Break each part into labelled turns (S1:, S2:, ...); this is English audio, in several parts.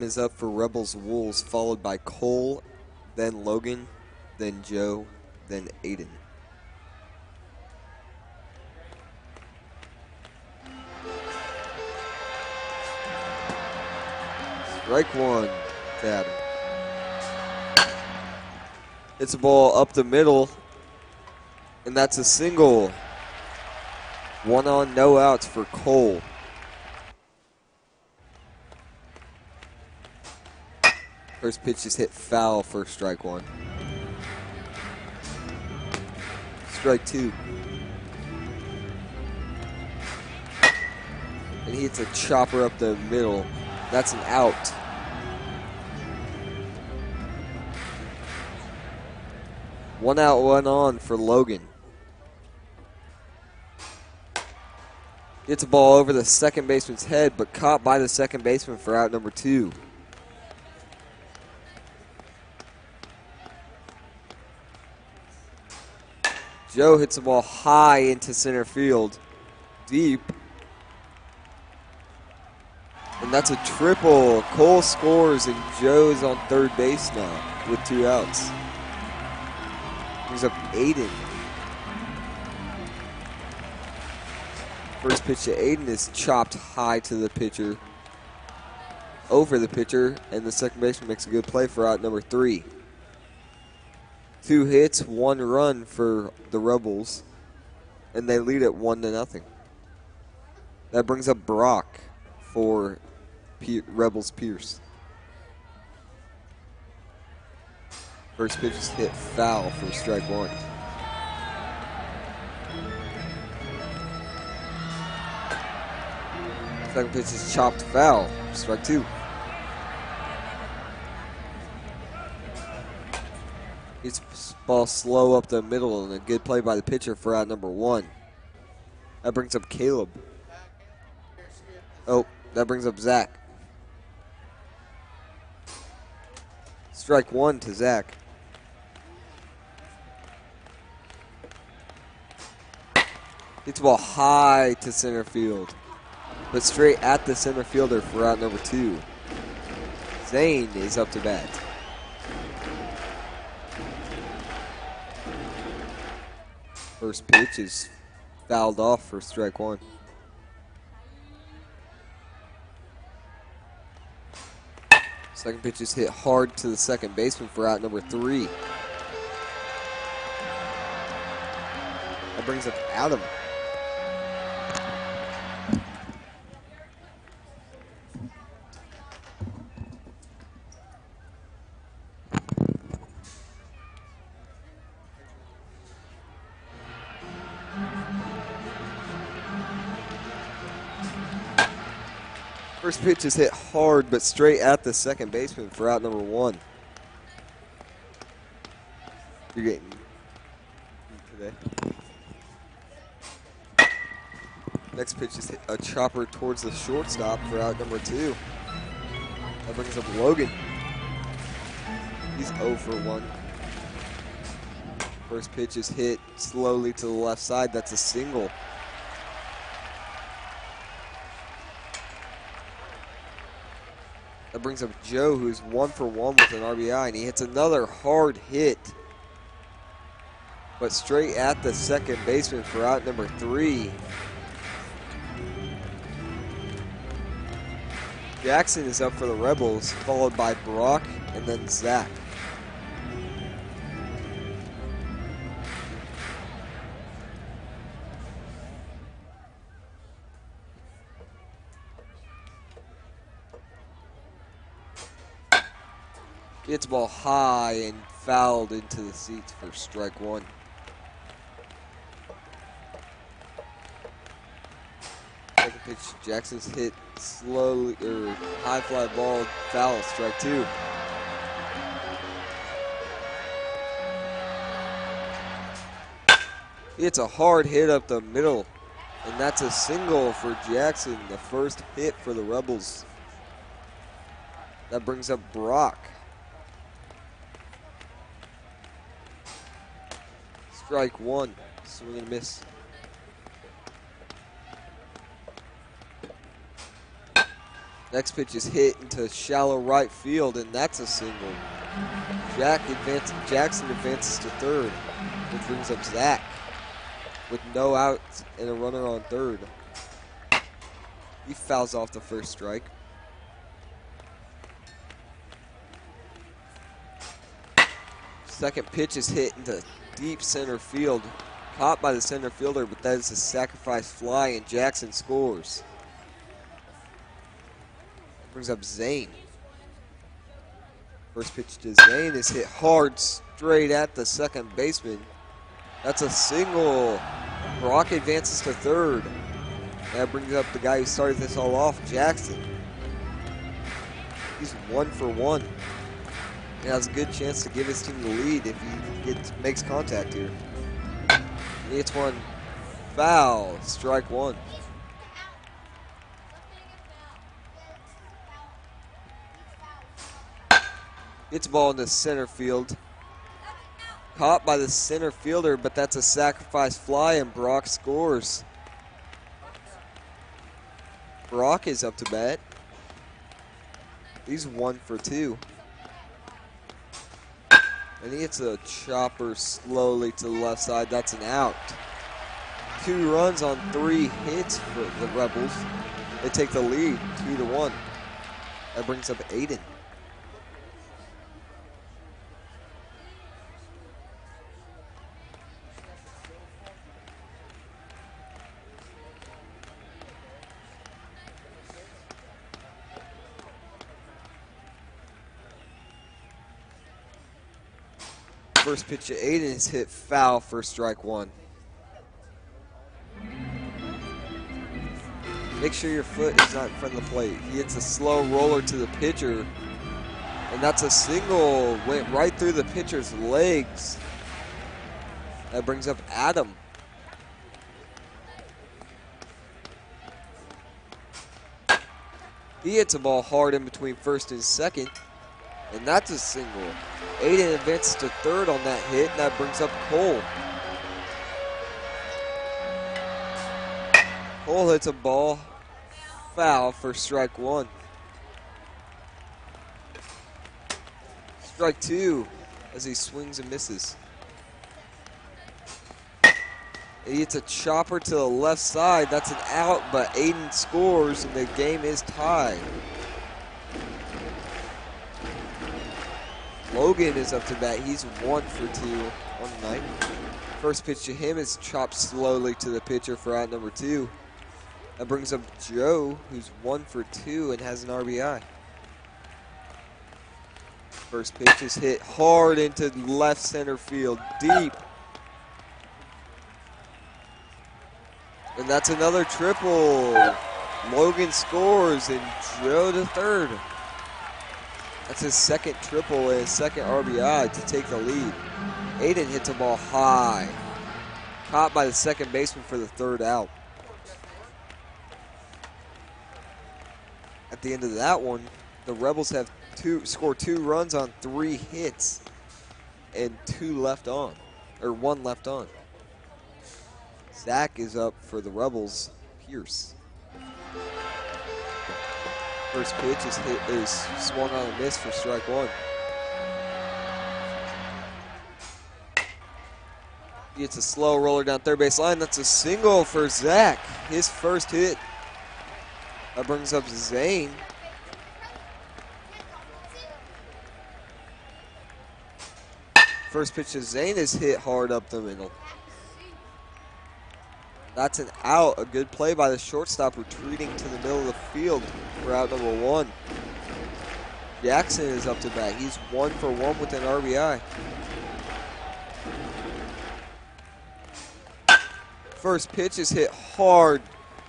S1: Is up for Rebels Wolz, followed by Cole, then Logan, then Joe, then Aiden. Strike one to Adam. Hits the ball up the middle, and that's a single. 1 on, no outs for Cole. First pitch is hit foul for strike one. Strike two. And he hits a chopper up the middle. That's an out. One out, one on for Logan. Gets the ball over the second baseman's head, but caught by the second baseman for out number two. Joe hits the ball high into center field, deep. And that's a triple. Cole scores, and Joe's on third base now with 2 outs. Brings up Aiden. First pitch to Aiden is chopped high to the pitcher, over the pitcher, and the second baseman makes a good play for out number 3. 2 hits, 1 run for the Rebels, and they lead it 1-0. That brings up Brock for Rebels Pierce. First pitch is hit foul for strike one. Second pitch is chopped foul, strike two. Hits ball slow up the middle, and a good play by the pitcher for out number 1. That brings up Caleb. Oh, that brings up Zach. Strike one to Zach. Hits the ball high to center field, but straight at the center fielder for out number 2. Zane is up to bat. First pitch is fouled off for strike one. Second pitch is hit hard to the second baseman for out number 3. That brings up Adam. First pitch is hit hard, but straight at the second baseman for out number 1. You're getting today. Next pitch is hit a chopper towards the shortstop for out number 2. That brings up Logan. He's 0 for 1. First pitch is hit slowly to the left side. That's a single. That brings up Joe, who's 1 for 1 with an RBI, and he hits another hard hit, but straight at the second baseman for out number 3. Jackson is up for the Rebels, followed by Brock and then Zach. Hits ball high and fouled into the seats for strike one. Second pitch, Jackson's hit slowly, or high fly ball, foul, strike two. It's a hard hit up the middle, and that's a single for Jackson, the first hit for the Rebels. That brings up Brock. Strike one, swing and miss. Next pitch is hit into shallow right field, and that's a single. Jackson advances to third, which brings up Zach with no outs and a runner on third. He fouls off the first strike. Second pitch is hit into deep center field. Caught by the center fielder, but that is a sacrifice fly, and Jackson scores. Brings up Zane. First pitch to Zane is hit hard straight at the second baseman. That's a single. Brock advances to third. That brings up the guy who started this all off, Jackson. He's 1 for 1. He has a good chance to give his team the lead if he makes contact here. He hits one foul, strike one. Hits the ball into center field. Caught by the center fielder, but that's a sacrifice fly, and Brock scores. Brock is up to bat. He's 1 for 2. And he hits a chopper slowly to the left side. That's an out. 2 runs on 3 hits for the Rebels. They take the lead 2-1. That brings up Aiden. First pitch to Aiden is hit foul for strike one. Make sure your foot is not in front of the plate. He hits a slow roller to the pitcher, and that's a single. Went right through the pitcher's legs. That brings up Adam. He hits a ball hard in between first and second, and that's a single. Aiden advances to third on that hit, and that brings up Cole. Cole hits a ball foul for strike one. Strike two as he swings and misses. He hits a chopper to the left side. That's an out, but Aiden scores, and the game is tied. Logan is up to bat. He's 1 for 2 on the night. First pitch to him is chopped slowly to the pitcher for out number 2. That brings up Joe, who's 1 for 2 and has an RBI. First pitch is hit hard into left center field, deep. And that's another triple. Logan scores, and Joe to third. That's his second triple and his second RBI to take the lead. Aiden hits a ball high. Caught by the second baseman for the third out. At the end of that one, the Rebels have scored 2 runs on 3 hits and 1 left on. Zach is up for the Rebels. Pierce. First pitch is swung on a miss for strike one. He hits a slow roller down third base line. That's a single for Zach. His first hit. That brings up Zane. First pitch to Zane is hit hard up the middle. That's an out. A good play by the shortstop, retreating to the middle of the field for out number 1. Jackson is up to bat. He's 1 for 1 with an RBI. First pitch is hit hard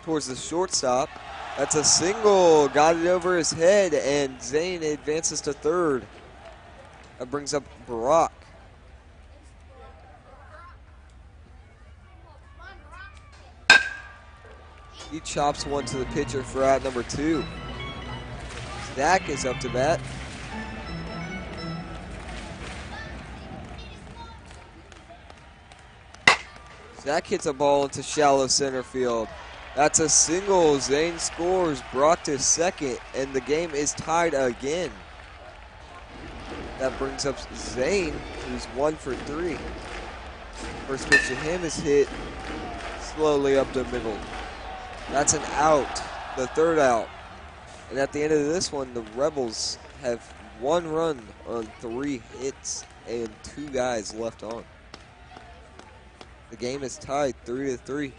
S1: towards the shortstop. That's a single. Got it over his head, and Zane advances to third. That brings up Brock. He chops one to the pitcher for out number 2. Zach is up to bat. Zach hits a ball into shallow center field. That's a single. Zane scores. Brock to second, and the game is tied again. That brings up Zane, who's 1 for 3. First pitch to him is hit slowly up the middle. That's an out, the third out. And at the end of this one, the Rebels have 1 run on 3 hits and 2 guys left on. The game is tied 3-3.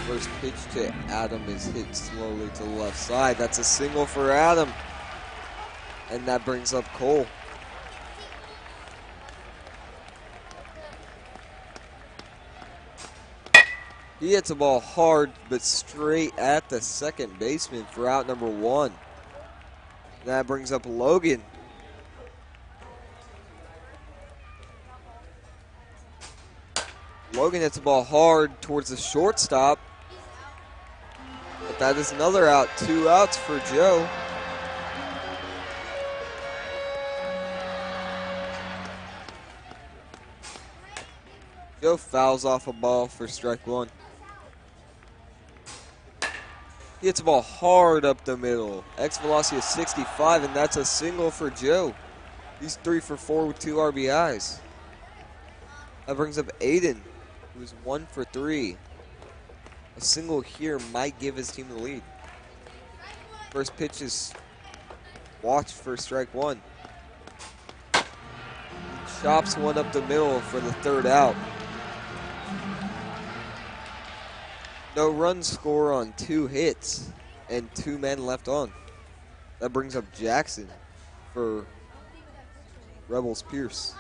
S1: First pitch to Adam is hit slowly to the left side. That's a single for Adam. And that brings up Cole. He hits the ball hard, but straight at the second baseman for out number 1. That brings up Logan. Logan hits the ball hard towards the shortstop. But that is another out. 2 outs for Joe. Joe fouls off a ball for strike 1. He hits the ball hard up the middle. X velocity is 65, and that's a single for Joe. He's 3 for 4 with 2 RBIs. That brings up Aiden, who's 1 for 3. A single here might give his team the lead. First pitch is watched for strike 1. He chops one up the middle for the third out. No run score on 2 hits and 2 men left on. That brings up Jackson for Rebels Pierce.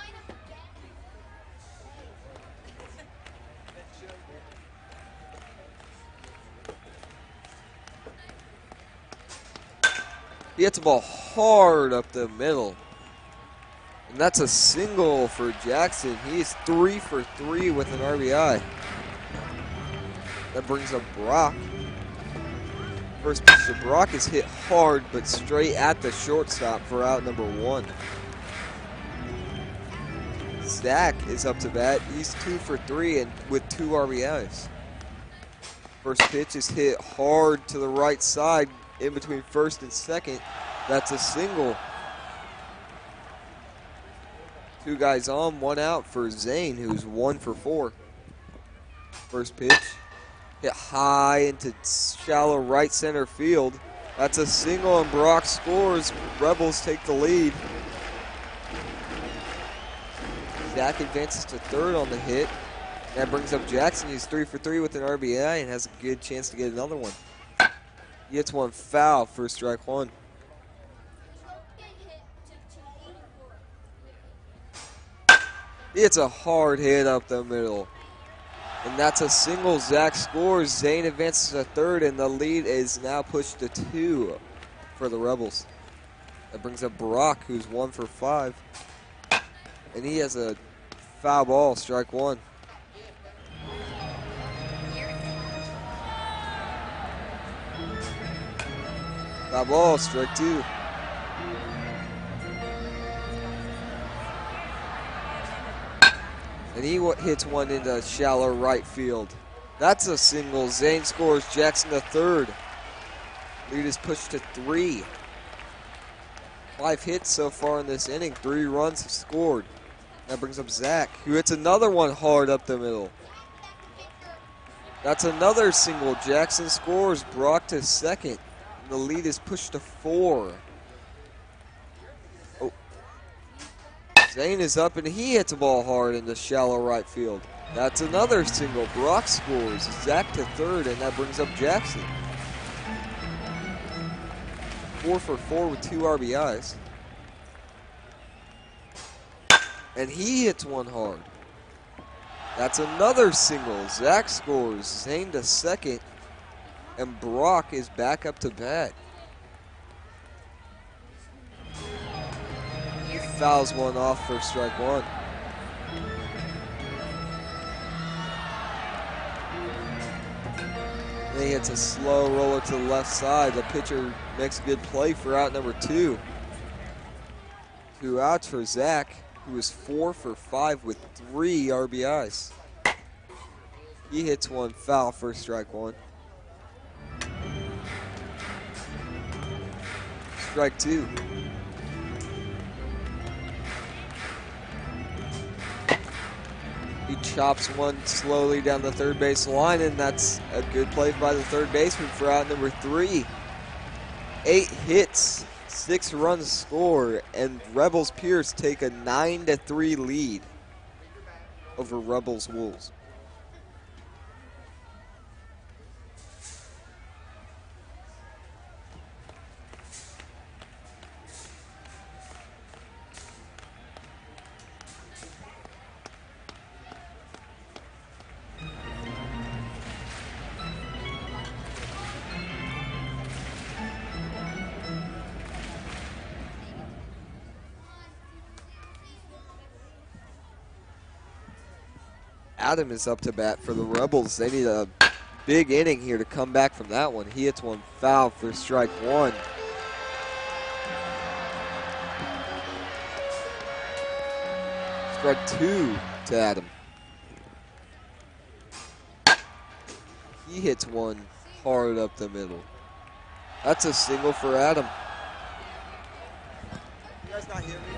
S1: He hits the ball hard up the middle. And that's a single for Jackson. He is 3 for 3 with an RBI. That brings up Brock. First pitch to Brock is hit hard, but straight at the shortstop for out number 1. Zach is up to bat. He's 2 for 3 and with 2 RBIs. First pitch is hit hard to the right side in between first and second. That's a single. 2 guys on, 1 out for Zane, who's 1 for 4. First pitch hit high into shallow right center field. That's a single, and Brock scores. Rebels take the lead. Zach advances to third on the hit. That brings up Jackson. He's 3 for 3 with an RBI and has a good chance to get another one. He hits one foul for strike 1. He hits a hard hit up the middle. And that's a single. Zach scores. Zane advances to third, and the lead is now pushed to 2 for the Rebels. That brings up Brock, who's 1 for 5. And he has a foul ball, strike 1. Foul ball, strike 2. And he hits one into shallow right field. That's a single. Zane scores. Jackson to third. Lead is pushed to 3. 5 hits so far in this inning. 3 runs have scored. That brings up Zach, who hits another one hard up the middle. That's another single. Jackson scores. Brock to second. And the lead is pushed to 4. Zane is up, and he hits a ball hard into shallow right field. That's another single. Brock scores. Zach to third, and that brings up Jackson. 4 for 4 with 2 RBIs. And he hits one hard. That's another single. Zach scores. Zane to second, and Brock is back up to bat. Fouls one off for strike 1. Then he hits a slow roller to the left side. The pitcher makes a good play for out number 2. 2 outs for Zach, who is 4 for 5 with 3 RBIs. He hits one foul for strike 1. Strike 2. He chops one slowly down the third base line, and that's a good play by the third baseman for out number 3. 8 hits, 6 runs scored, and Rebels Pierce take a 9-3 lead over Rebels Wolz. Adam is up to bat for the Rebels. They need a big inning here to come back from that one. He hits one foul for strike 1. Strike 2 to Adam. He hits one hard up the middle. That's a single for Adam.
S2: You guys not hear me?